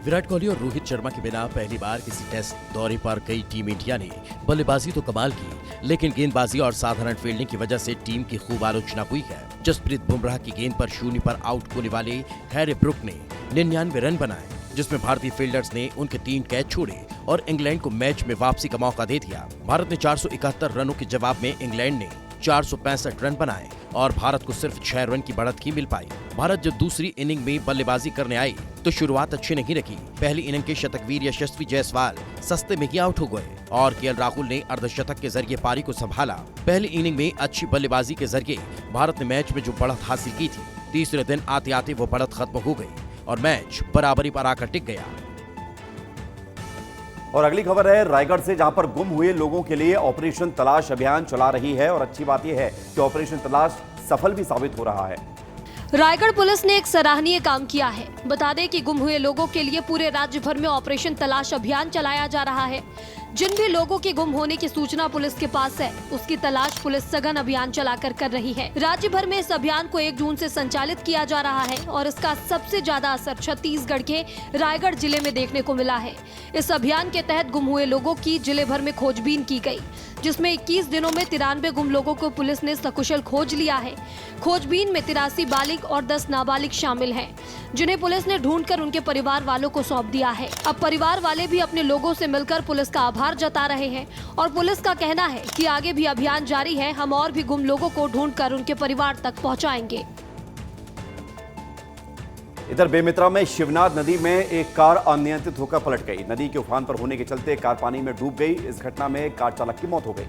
C: विराट कोहली और रोहित शर्मा के बिना पहली बार किसी टेस्ट दौरे पर गई टीम इंडिया ने बल्लेबाजी तो कमाल की, लेकिन गेंदबाजी और साधारण फील्डिंग की वजह से टीम की खूब आलोचना हुई है। जसप्रीत बुमराह की गेंद पर शून्य पर आउट होने वाले हैरी ब्रुक ने 99 रन बनाए, जिसमें भारतीय फील्डर्स ने उनके 3 कैच छोड़े और इंग्लैंड को मैच में वापसी का मौका दे दिया। भारत ने 471 रनों के जवाब में इंग्लैंड ने 465 रन बनाए और भारत को सिर्फ 6 रन की बढ़त ही मिल पाई। भारत जब दूसरी इनिंग में बल्लेबाजी करने आई तो शुरुआत अच्छी नहीं रखी। पहली इनिंग के शतकवीर यशस्वी जायसवाल सस्ते में ही आउट हो गए और केएल राहुल ने अर्धशतक के जरिए पारी को संभाला। पहली इनिंग में अच्छी बल्लेबाजी के जरिए भारत ने मैच में जो बढ़त हासिल की थी, तीसरे दिन आते आते वो बढ़त खत्म हो गई और मैच बराबरी पर आकर टिक गया।
A: और अगली खबर है रायगढ़ से, जहां पर गुम हुए लोगों के लिए ऑपरेशन तलाश अभियान चला रही है और अच्छी बात यह है कि ऑपरेशन तलाश सफल भी साबित हो रहा है।
B: रायगढ़ पुलिस ने एक सराहनीय काम किया है। बता दें कि गुम हुए लोगों के लिए पूरे राज्य भर में ऑपरेशन तलाश अभियान चलाया जा रहा है। जिन भी लोगों के गुम होने की सूचना पुलिस के पास है, उसकी तलाश पुलिस सघन अभियान चलाकर कर रही है। राज्य भर में इस अभियान को 1 जून से संचालित किया जा रहा है और इसका सबसे ज्यादा असर छत्तीसगढ़ के रायगढ़ जिले में देखने को मिला है। इस अभियान के तहत गुम हुए लोगों की जिले भर में खोजबीन की गई, जिसमें 21 दिनों में 93 गुम लोगों को पुलिस ने सकुशल खोज लिया है। खोजबीन में 83 बालिग और 10 नाबालिग शामिल हैं, जिन्हें पुलिस ने ढूंढकर उनके परिवार वालों को सौंप दिया है। अब परिवार वाले भी अपने लोगों से मिलकर पुलिस का आभार जता रहे हैं और पुलिस का कहना है कि आगे भी अभियान जारी है। हम और भी गुम लोगों को ढूंढकर उनके परिवार तक पहुंचाएंगे।
A: इधर बेमित्रा में शिवनाथ नदी में एक कार अनियंत्रित होकर पलट गई। नदी के उफान पर होने के चलते कार पानी में डूब गई। इस घटना में कार चालक की मौत हो गई।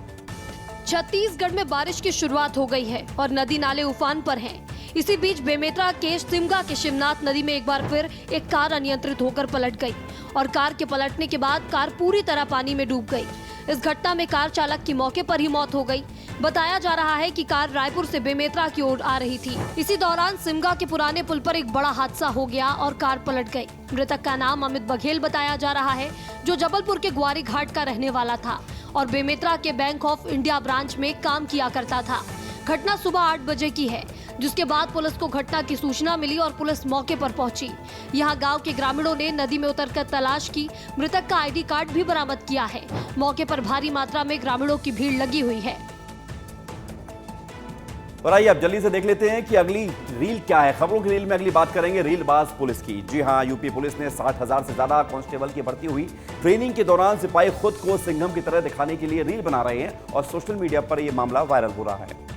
B: छत्तीसगढ़ में बारिश की शुरुआत हो गई है और नदी नाले उफान पर हैं। इसी बीच बेमेतरा के सिमगा के शिवनाथ नदी में एक बार फिर एक कार अनियंत्रित होकर पलट गई और कार के पलटने के बाद कार पूरी तरह पानी में डूब गई। इस घटना में कार चालक की मौके पर ही मौत हो गई। बताया जा रहा है कि कार रायपुर से बेमेतरा की ओर आ रही थी। इसी दौरान सिमगा के पुराने पुल पर एक बड़ा हादसा हो गया और कार पलट गई। मृतक का नाम अमित बघेल बताया जा रहा है, जो जबलपुर के ग्वारी घाट का रहने वाला था और बेमेतरा के बैंक ऑफ इंडिया ब्रांच में काम किया करता था। घटना सुबह 8 बजे की है, जिसके बाद पुलिस को घटना की सूचना मिली और पुलिस मौके पर पहुंची। यहां गांव के ग्रामीणों ने नदी में उतरकर तलाश की। मृतक का आईडी कार्ड भी बरामद किया है। मौके पर भारी मात्रा में ग्रामीणों की भीड़ लगी हुई है।
A: और आइए अब जल्दी से देख लेते हैं कि अगली रील क्या है। खबरों की रील में अगली बात करेंगे रीलबाज पुलिस की। जी हां, यूपी पुलिस ने 60,000 से ज्यादा कांस्टेबल की भर्ती हुई। ट्रेनिंग के दौरान सिपाही खुद को सिंघम की तरह दिखाने के लिए रील बना रहे हैं और सोशल मीडिया पर यह मामला वायरल हो रहा है।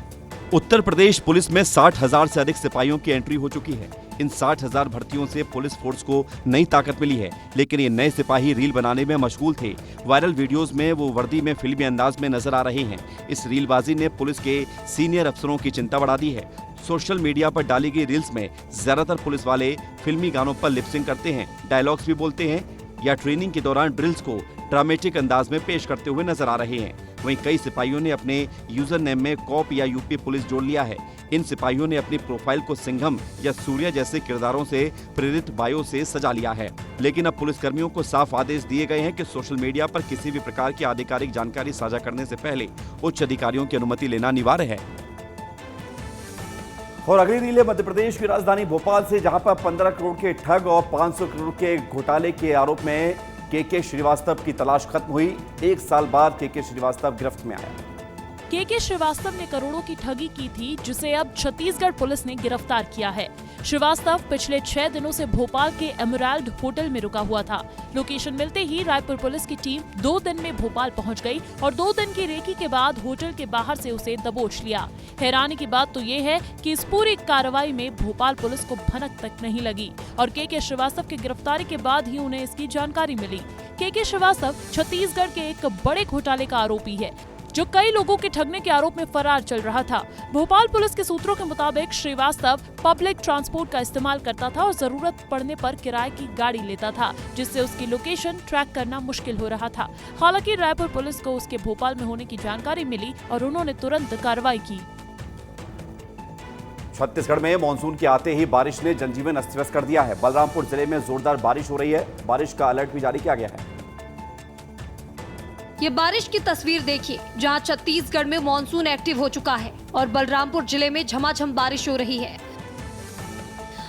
G: उत्तर प्रदेश पुलिस में 60,000 से अधिक सिपाहियों की एंट्री हो चुकी है। इन 60,000 भर्तियों से पुलिस फोर्स को नई ताकत मिली है, लेकिन ये नए सिपाही रील बनाने में मशगूल थे। वायरल वीडियोस में वो वर्दी में फिल्मी अंदाज में नजर आ रहे हैं। इस रीलबाजी ने पुलिस के सीनियर अफसरों की चिंता बढ़ा दी है। सोशल मीडिया पर डाली गई रील्स में ज्यादातर पुलिस वाले फिल्मी गानों पर लिपसिंग करते हैं, डायलॉग्स भी बोलते हैं या ट्रेनिंग के दौरान ड्रिल्स को ड्रामेटिक अंदाज में पेश करते हुए नजर आ रहे हैं। वहीं कई सिपाहियों ने अपने यूजर नेम में कॉप या यूपी पुलिस जोड़ लिया है। इन सिपाहियों ने अपनी प्रोफाइल को सिंघम या सूर्य जैसे किरदारों से प्रेरित बायो से सजा लिया है। लेकिन अब पुलिसकर्मियों को साफ आदेश दिए गए हैं कि सोशल मीडिया पर किसी भी प्रकार की आधिकारिक जानकारी साझा करने से पहले उच्च अधिकारियों की अनुमति लेना अनिवार्य है।
A: और अगली रील है मध्य प्रदेश की राजधानी भोपाल से, जहां पर 15 करोड़ के ठग और 500 करोड़ के घोटाले के आरोप में के श्रीवास्तव की तलाश खत्म हुई। 1 साल बाद के श्रीवास्तव गिरफ्त में आया।
J: के श्रीवास्तव ने करोड़ों की ठगी की थी, जिसे अब छत्तीसगढ़ पुलिस ने गिरफ्तार किया है। श्रीवास्तव पिछले 6 दिनों से भोपाल के एमराल्ड होटल में रुका हुआ था। लोकेशन मिलते ही रायपुर पुलिस की टीम 2 दिन में भोपाल पहुंच गई और 2 दिन की रेकी के बाद होटल के बाहर से उसे दबोच लिया। हैरानी की बात तो ये है कि इस पूरी कार्रवाई में भोपाल पुलिस को भनक तक नहीं लगी और के श्रीवास्तव की गिरफ्तारी के बाद ही उन्हें इसकी जानकारी मिली। के श्रीवास्तव छत्तीसगढ़ के एक बड़े घोटाले का आरोपी है जो कई लोगों के ठगने के आरोप में फरार चल रहा था। भोपाल पुलिस के सूत्रों के मुताबिक श्रीवास्तव पब्लिक ट्रांसपोर्ट का इस्तेमाल करता था और जरूरत पड़ने पर किराए की गाड़ी लेता था, जिससे उसकी लोकेशन ट्रैक करना मुश्किल हो रहा था। हालांकि रायपुर पुलिस को उसके भोपाल में होने की जानकारी मिली और उन्होंने तुरंत कार्रवाई की।
A: छत्तीसगढ़ में मानसून के आते ही बारिश ने जनजीवन अस्त व्यस्त कर दिया है। बलरामपुर जिले में जोरदार बारिश हो रही है। बारिश का अलर्ट भी जारी किया गया है।
B: ये बारिश की तस्वीर देखिए, जहां छत्तीसगढ़ में मानसून एक्टिव हो चुका है और बलरामपुर जिले में झमाझम बारिश हो रही है।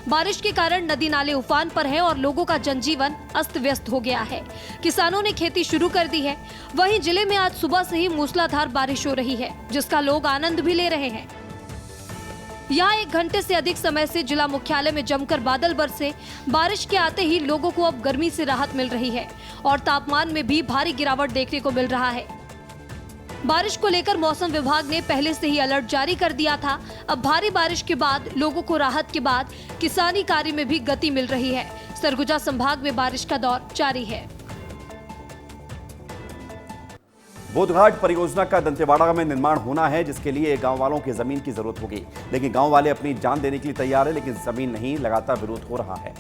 B: बारिश के कारण नदी नाले उफान पर है और लोगों का जनजीवन अस्त व्यस्त हो गया है। किसानों ने खेती शुरू कर दी है। वहीं जिले में आज सुबह से ही मूसलाधार बारिश हो रही है, जिसका लोग आनंद भी ले रहे हैं। यहाँ 1 घंटे से अधिक समय से जिला मुख्यालय में जमकर बादल बरसे। बारिश के आते ही लोगों को अब गर्मी से राहत मिल रही है और तापमान में भी भारी गिरावट देखने को मिल रहा है। बारिश को लेकर मौसम विभाग ने पहले से ही अलर्ट जारी कर दिया था। अब भारी बारिश के बाद लोगों को राहत के बाद किसानी कार्य में भी गति मिल रही है। सरगुजा संभाग में बारिश का दौर जारी है।
A: बोधघाट परियोजना का दंतेवाड़ा में निर्माण होना है, जिसके लिए गांव वालों की जमीन की जरूरत होगी, लेकिन गांव वाले अपनी जान देने के लिए तैयार है, लेकिन जमीन नहीं, लगातार विरोध हो रहा है।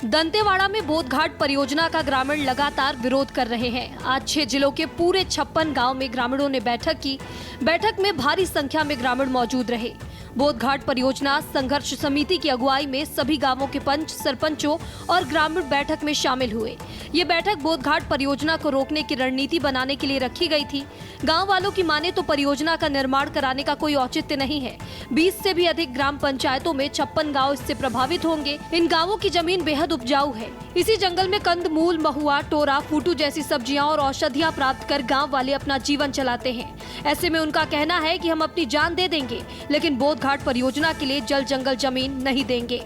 B: दंतेवाड़ा में बोधघाट परियोजना का ग्रामीण लगातार विरोध कर रहे हैं। आज 6 जिलों के पूरे 56 गांव में ग्रामीणों ने बैठक की। बैठक में भारी संख्या में ग्रामीण मौजूद रहे। बोधघाट परियोजना संघर्ष समिति की अगुवाई में सभी गांवों के पंच, सरपंचों और ग्रामीण बैठक में शामिल हुए। ये बैठक बोधघाट परियोजना को रोकने की रणनीति बनाने के लिए रखी गई थी। गांव वालों की माने तो परियोजना का निर्माण कराने का कोई औचित्य नहीं है। 20 से भी अधिक ग्राम पंचायतों में 56 गाँव इससे प्रभावित होंगे। इन गाँवों की जमीन बेहद उपजाऊ है। इसी जंगल में कंदमूल, महुआ, टोरा, फूटू जैसी सब्जियां और औषधियां प्राप्त कर गांव वाले अपना जीवन चलाते हैं। ऐसे में उनका कहना है कि हम अपनी जान दे देंगे, लेकिन बोधघाट परियोजना के लिए जल जंगल जमीन नहीं देंगे।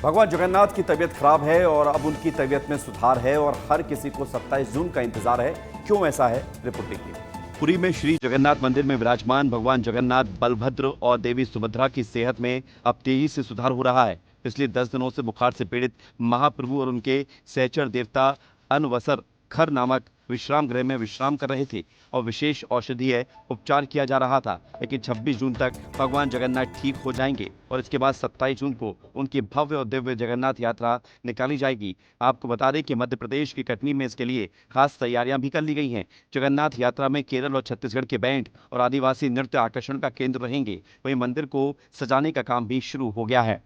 A: भगवान जगन्नाथ की तबीयत खराब है और अब उनकी तबीयत में सुधार है और हर किसी को 27 जून का इंतजार है। क्यों ऐसा है, रिपोर्ट देखिए।
G: पुरी में श्री जगन्नाथ मंदिर में विराजमान भगवान जगन्नाथ, बलभद्र और देवी सुभद्रा की सेहत में अब तेजी से सुधार हो रहा है। पिछले 10 दिनों से बुखार से पीड़ित महाप्रभु और उनके सहचर देवता अनवसर खर नामक विश्राम गृह में विश्राम कर रहे थे और विशेष औषधीय उपचार किया जा रहा था। लेकिन 26 जून तक भगवान जगन्नाथ ठीक हो जाएंगे और इसके बाद 27 जून को उनकी भव्य और दिव्य जगन्नाथ यात्रा निकाली जाएगी। आपको बता दें कि मध्य प्रदेश की कटनी में इसके लिए खास तैयारियां भी कर ली गई हैं। जगन्नाथ यात्रा में केरल और छत्तीसगढ़ के बैंड और आदिवासी नृत्य आकर्षण का केंद्र रहेंगे। वहीं मंदिर को सजाने का काम भी शुरू हो गया है।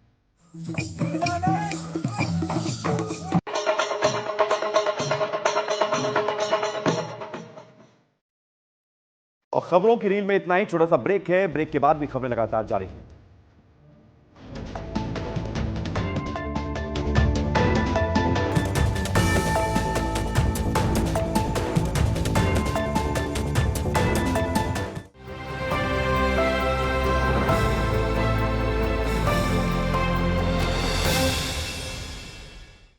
A: और खबरों की रील में इतना ही। छोटा सा ब्रेक है, ब्रेक के बाद भी खबरें लगातार जारी हैं।